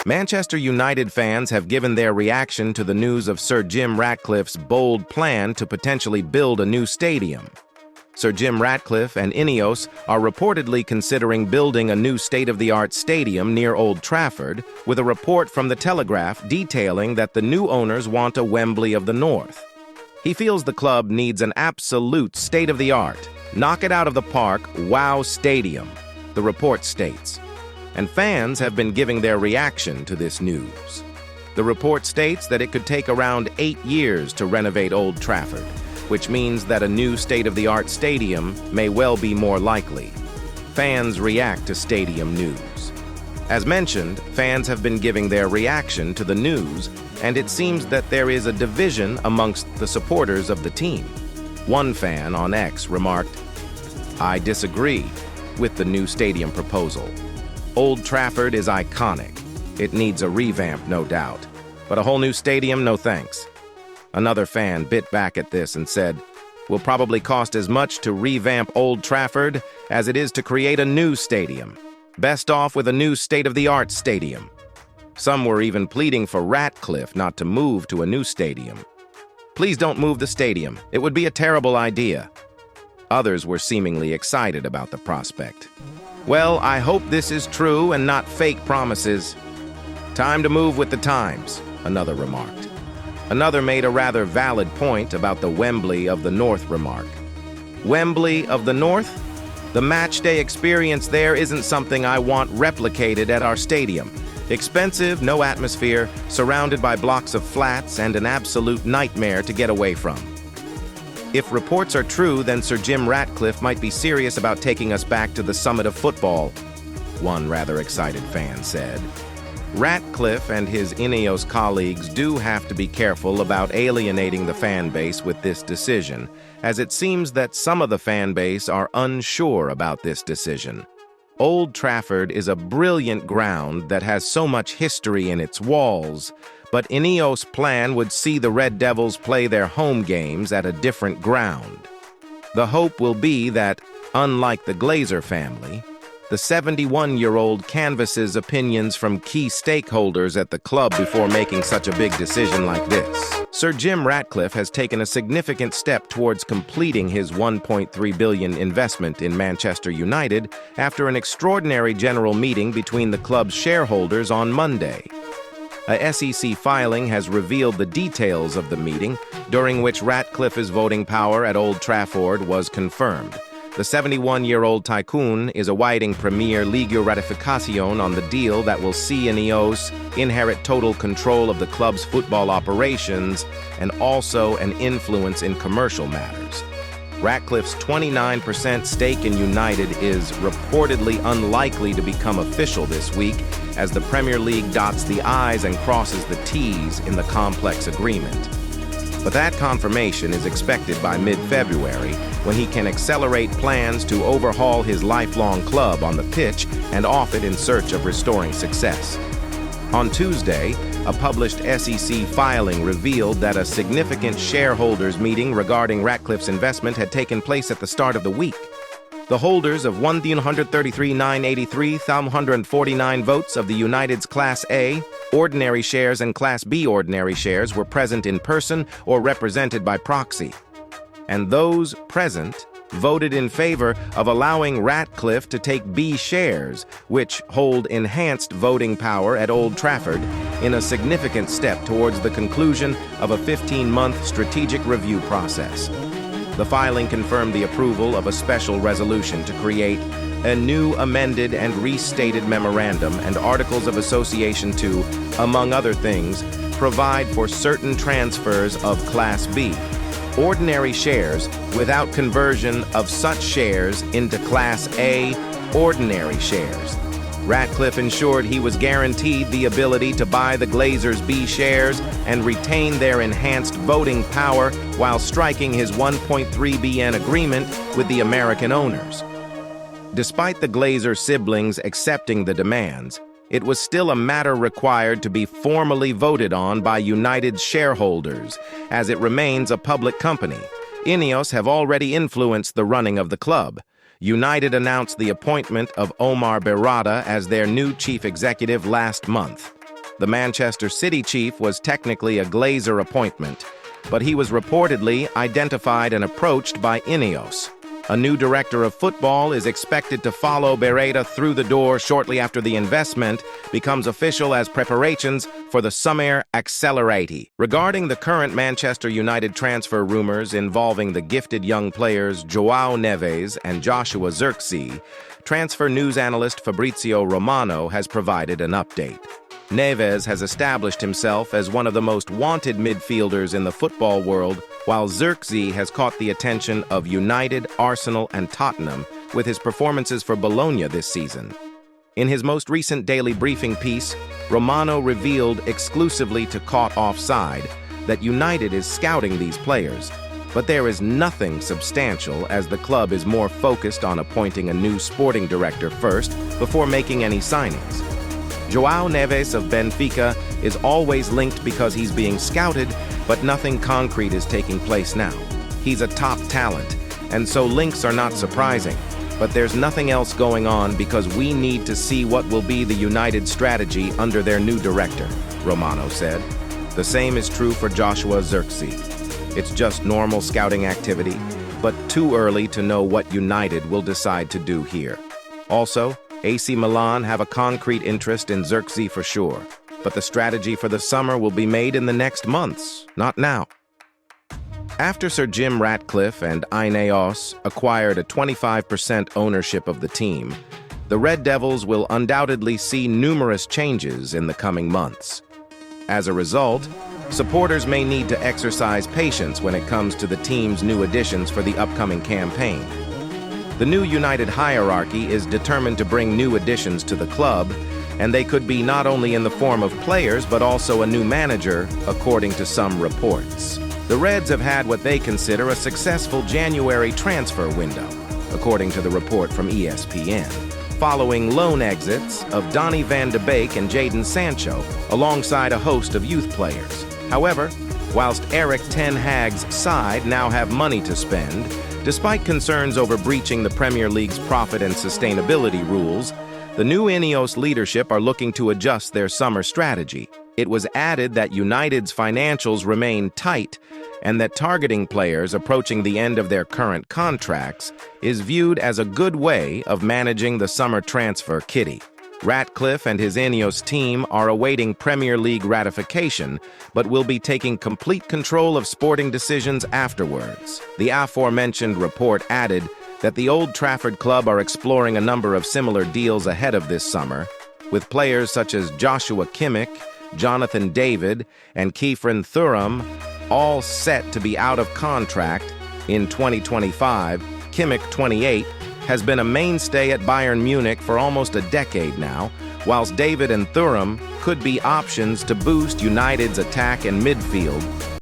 Manchester United fans have given their reaction to the news of Sir Jim Ratcliffe's bold plan to potentially build a new stadium. Sir Jim Ratcliffe and Ineos are reportedly considering building a new state-of-the-art stadium near Old Trafford, with a report from The Telegraph detailing that the new owners want a Wembley of the North. He feels the club needs an absolute state-of-the-art, knock-it-out-of-the-park, wow stadium, the report states. And fans have been giving their reaction to this news. The report states that it could take around 8 years to renovate Old Trafford, which means that a new state-of-the-art stadium may well be more likely. Fans react to stadium news. As mentioned, fans have been giving their reaction to the news, and it seems that there is a division amongst the supporters of the team. One fan on X remarked, "I disagree with the new stadium proposal. Old Trafford is iconic. It needs a revamp, no doubt. But a whole new stadium, no thanks." Another fan bit back at this and said, "Will probably cost as much to revamp Old Trafford as it is to create a new stadium. Best off with a new state-of-the-art stadium." Some were even pleading for Ratcliffe not to move to a new stadium. "Please don't move the stadium. It would be a terrible idea." Others were seemingly excited about the prospect. "Well, I hope this is true and not fake promises. Time to move with the times," another remarked. Another made a rather valid point about the Wembley of the North remark. "Wembley of the North? The match-day experience there isn't something I want replicated at our stadium. Expensive, no atmosphere, surrounded by blocks of flats, and an absolute nightmare to get away from." If reports are true, then Sir Jim Ratcliffe might be serious about taking us back to the summit of football, one rather excited fan said. Ratcliffe and his Ineos colleagues do have to be careful about alienating the fan base with this decision, as it seems that some of the fan base are unsure about this decision. Old Trafford is a brilliant ground that has so much history in its walls, but Ineos' plan would see the Red Devils play their home games at a different ground. The hope will be that, unlike the Glazer family, the 71-year-old canvasses opinions from key stakeholders at the club before making such a big decision like this. Sir Jim Ratcliffe has taken a significant step towards completing his £1.3 billion investment in Manchester United after an extraordinary general meeting between the club's shareholders on Monday. A SEC filing has revealed the details of the meeting, during which Ratcliffe's voting power at Old Trafford was confirmed. The 71-year-old tycoon is awaiting Premier League ratification on the deal that will see Ineos inherit total control of the club's football operations and also an influence in commercial matters. Ratcliffe's 29% stake in United is reportedly unlikely to become official this week, as the Premier League dots the I's and crosses the T's in the complex agreement. But that confirmation is expected by mid-February, when he can accelerate plans to overhaul his lifelong club on the pitch and off it in search of restoring success. On Tuesday, a published SEC filing revealed that a significant shareholders meeting regarding Ratcliffe's investment had taken place at the start of the week. The holders of 133,983,149 votes of the United's Class A, ordinary shares and Class B ordinary shares were present in person or represented by proxy. And those present voted in favor of allowing Ratcliffe to take B shares, which hold enhanced voting power at Old Trafford, in a significant step towards the conclusion of a 15-month strategic review process. The filing confirmed the approval of a special resolution to create a new amended and restated memorandum and articles of association to, among other things, provide for certain transfers of Class B, ordinary shares, without conversion of such shares into Class A, ordinary shares. Ratcliffe ensured he was guaranteed the ability to buy the Glazers' B shares and retain their enhanced voting power while striking his $1.3 billion agreement with the American owners. Despite the Glazer siblings accepting the demands, it was still a matter required to be formally voted on by United's shareholders, as it remains a public company. Ineos have already influenced the running of the club. United announced the appointment of Omar Berrada as their new chief executive last month. The Manchester City chief was technically a Glazer appointment, but he was reportedly identified and approached by Ineos. A new director of football is expected to follow Beretta through the door shortly after the investment becomes official as preparations for the summer accelerate. Regarding the current Manchester United transfer rumors involving the gifted young players João Neves and Joshua Zirkzee, transfer news analyst Fabrizio Romano has provided an update. Neves has established himself as one of the most wanted midfielders in the football world, while Zirkzee has caught the attention of United, Arsenal, and Tottenham with his performances for Bologna this season. In his most recent daily briefing piece, Romano revealed exclusively to Caught Offside that United is scouting these players, but there is nothing substantial as the club is more focused on appointing a new sporting director first before making any signings. João Neves of Benfica is always linked because he's being scouted, but nothing concrete is taking place now. He's a top talent, and so links are not surprising. But there's nothing else going on because we need to see what will be the United strategy under their new director, Romano said. The same is true for Joshua Zirkzee. It's just normal scouting activity, but too early to know what United will decide to do here. Also, AC Milan have a concrete interest in Zirkzee for sure, but the strategy for the summer will be made in the next months, not now. After Sir Jim Ratcliffe and Ineos acquired a 25% ownership of the team, the Red Devils will undoubtedly see numerous changes in the coming months. As a result, supporters may need to exercise patience when it comes to the team's new additions for the upcoming campaign. The new United hierarchy is determined to bring new additions to the club, and they could be not only in the form of players but also a new manager, according to some reports. The Reds have had what they consider a successful January transfer window, according to the report from ESPN, following loan exits of Donny van de Beek and Jadon Sancho, alongside a host of youth players. However, whilst Erik ten Hag's side now have money to spend, despite concerns over breaching the Premier League's profit and sustainability rules, the new Ineos leadership are looking to adjust their summer strategy. It was added that United's financials remain tight and that targeting players approaching the end of their current contracts is viewed as a good way of managing the summer transfer kitty. Ratcliffe and his Ineos team are awaiting Premier League ratification, but will be taking complete control of sporting decisions afterwards. The aforementioned report added that the Old Trafford club are exploring a number of similar deals ahead of this summer, with players such as Joshua Kimmich, Jonathan David, and Kieran Thuram all set to be out of contract in 2025. Kimmich, 28, has been a mainstay at Bayern Munich for almost a decade now, whilst David and Thuram could be options to boost United's attack and midfield